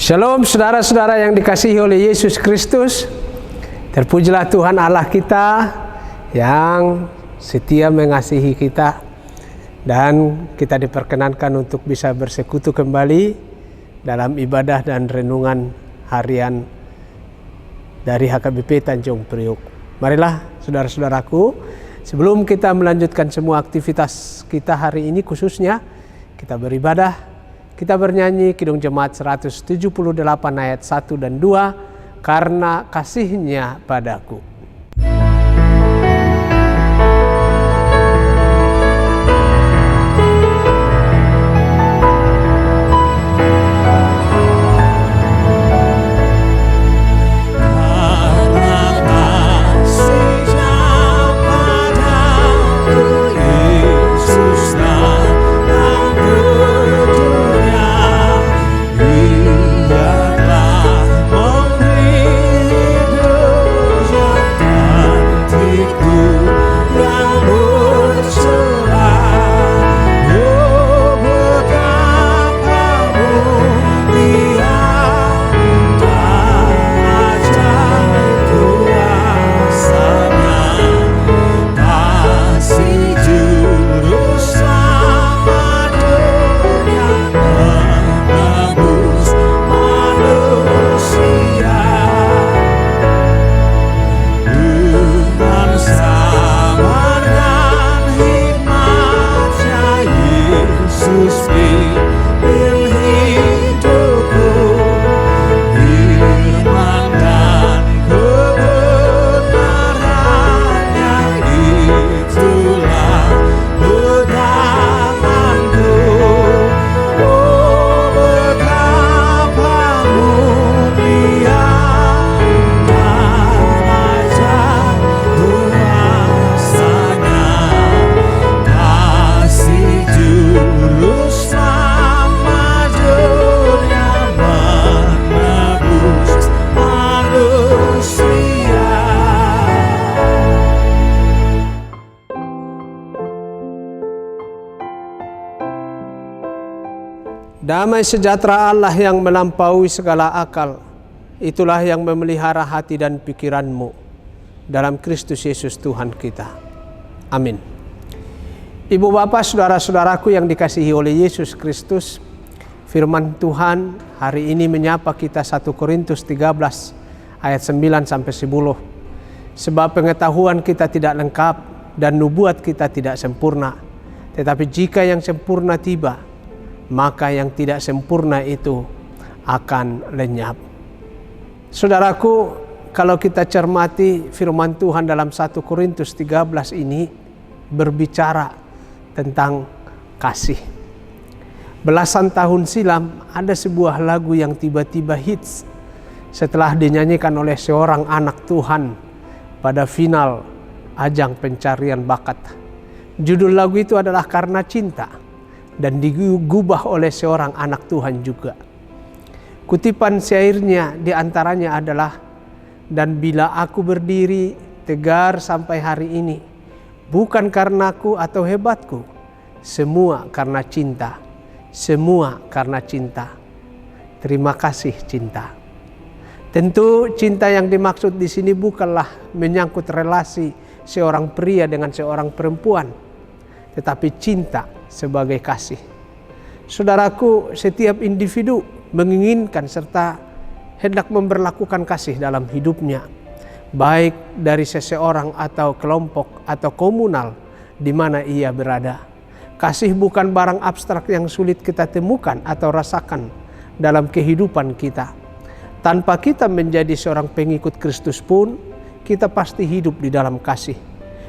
Shalom saudara-saudara yang dikasihi oleh Yesus Kristus. Terpujilah Tuhan Allah kita yang setia mengasihi kita. Dan kita diperkenankan untuk bisa bersekutu kembali dalam ibadah dan renungan harian dari HKBP Tanjung Priok. Marilah saudara-saudaraku, sebelum kita melanjutkan semua aktivitas kita hari ini khususnya, kita beribadah. Kita bernyanyi Kidung Jemaat 178 ayat 1 dan 2, karena kasih-Nya padaku. Damai sejahtera Allah yang melampaui segala akal, itulah yang memelihara hati dan pikiranmu dalam Kristus Yesus Tuhan kita. Amin. Ibu bapak, saudara-saudaraku yang dikasihi oleh Yesus Kristus, firman Tuhan hari ini menyapa kita 1 Korintus 13 ayat 9-10. Sebab pengetahuan kita tidak lengkap dan nubuat kita tidak sempurna. Tetapi jika yang sempurna tiba, maka yang tidak sempurna itu akan lenyap. Saudaraku, kalau kita cermati firman Tuhan dalam 1 Korintus 13 ini berbicara tentang kasih. Belasan tahun silam ada sebuah lagu yang tiba-tiba hits setelah dinyanyikan oleh seorang anak Tuhan pada final ajang pencarian bakat. Judul lagu itu adalah Karena Cinta, dan digubah oleh seorang anak Tuhan juga. Kutipan syairnya diantaranya adalah, dan bila aku berdiri tegar sampai hari ini, bukan karenaku atau hebatku, semua karena cinta, semua karena cinta. Terima kasih cinta. Tentu cinta yang dimaksud di sini bukanlah menyangkut relasi seorang pria dengan seorang perempuan, tetapi cinta sebagai kasih. Saudaraku, setiap individu menginginkan serta hendak memberlakukan kasih dalam hidupnya, baik dari seseorang atau kelompok atau komunal di mana ia berada. Kasih bukan barang abstrak yang sulit kita temukan atau rasakan dalam kehidupan kita. Tanpa kita menjadi seorang pengikut Kristus pun, kita pasti hidup di dalam kasih.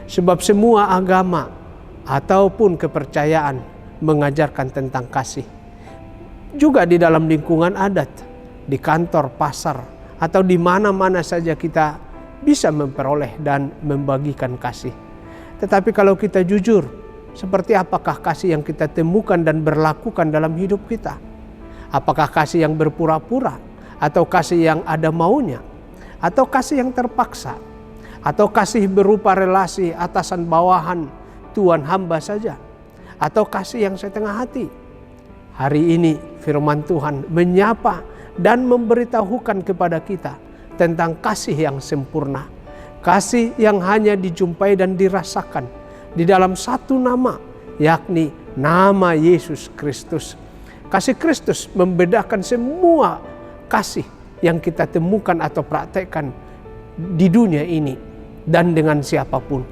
Sebab semua agama ataupun kepercayaan mengajarkan tentang kasih. Juga di dalam lingkungan adat, di kantor, pasar, atau di mana-mana saja kita bisa memperoleh dan membagikan kasih. Tetapi kalau kita jujur, seperti apakah kasih yang kita temukan dan berlakukan dalam hidup kita? Apakah kasih yang berpura-pura, atau kasih yang ada maunya, atau kasih yang terpaksa, atau kasih berupa relasi atasan bawahan, tuan hamba saja, atau kasih yang setengah hati? Hari ini firman Tuhan menyapa dan memberitahukan kepada kita tentang kasih yang sempurna. Kasih yang hanya dijumpai dan dirasakan di dalam satu nama, yakni nama Yesus Kristus. Kasih Kristus membedakan semua kasih yang kita temukan atau praktekkan di dunia ini dan dengan siapapun.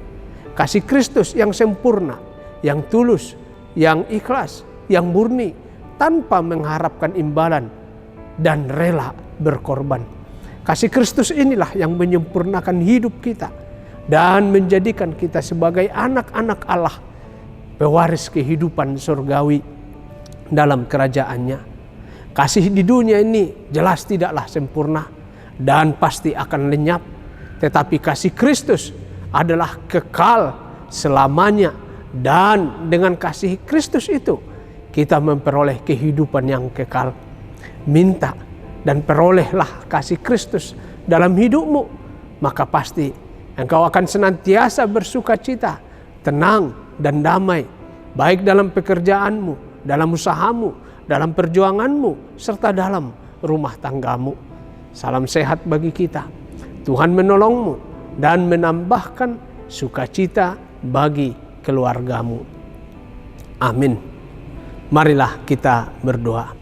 Kasih Kristus yang sempurna, yang tulus, yang ikhlas, yang murni, tanpa mengharapkan imbalan dan rela berkorban. Kasih Kristus inilah yang menyempurnakan hidup kita dan menjadikan kita sebagai anak-anak Allah, pewaris kehidupan surgawi dalam kerajaannya. Kasih di dunia ini jelas tidaklah sempurna dan pasti akan lenyap, tetapi kasih Kristus adalah kekal selamanya, dan dengan kasih Kristus itu kita memperoleh kehidupan yang kekal. Minta dan perolehlah kasih Kristus dalam hidupmu, maka pasti engkau akan senantiasa bersuka cita, tenang dan damai, baik dalam pekerjaanmu, dalam usahamu, dalam perjuanganmu, serta dalam rumah tanggamu. Salam sehat bagi kita. Tuhan menolongmu dan menambahkan sukacita bagi keluargamu. Amin. Marilah kita berdoa.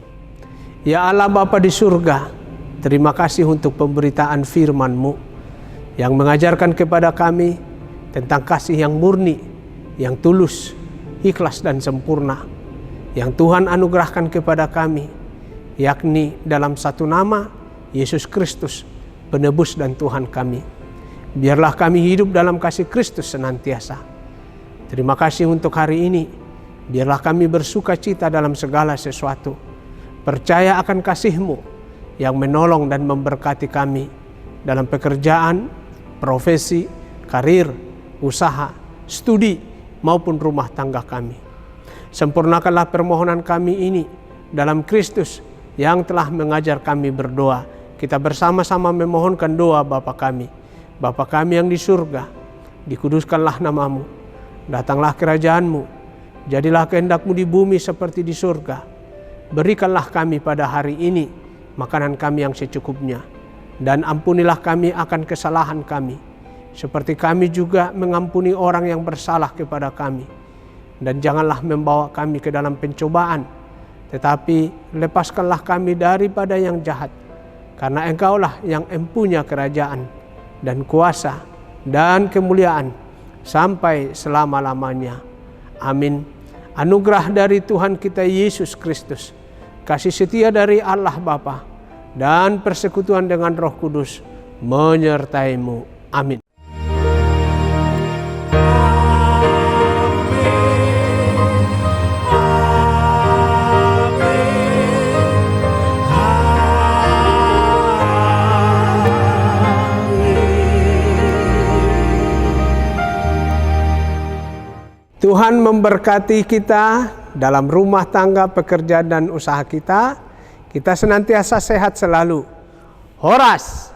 Ya Allah Bapa di surga, terima kasih untuk pemberitaan firman-Mu yang mengajarkan kepada kami tentang kasih yang murni, yang tulus, ikhlas dan sempurna, yang Tuhan anugerahkan kepada kami, yakni dalam satu nama, Yesus Kristus, penebus dan Tuhan kami. Biarlah kami hidup dalam kasih Kristus senantiasa. Terima kasih untuk hari ini. Biarlah kami bersuka cita dalam segala sesuatu. Percaya akan kasih-Mu yang menolong dan memberkati kami dalam pekerjaan, profesi, karir, usaha, studi, maupun rumah tangga kami. Sempurnakanlah permohonan kami ini dalam Kristus yang telah mengajar kami berdoa. Kita bersama-sama memohonkan doa Bapa kami. Bapa kami yang di surga, dikuduskanlah nama-Mu. Datanglah kerajaan-Mu. Jadilah kehendak-Mu di bumi seperti di surga. Berikanlah kami pada hari ini makanan kami yang secukupnya. Dan ampunilah kami akan kesalahan kami, seperti kami juga mengampuni orang yang bersalah kepada kami. Dan janganlah membawa kami ke dalam pencobaan, tetapi lepaskanlah kami daripada yang jahat. Karena Engkaulah yang empunya kerajaan dan kuasa dan kemuliaan sampai selama-lamanya. Amin. Anugerah dari Tuhan kita Yesus Kristus, kasih setia dari Allah Bapa, dan persekutuan dengan Roh Kudus menyertai-Mu. Amin. Tuhan memberkati kita dalam rumah tangga, pekerjaan, dan usaha kita. Kita senantiasa sehat selalu. Horas.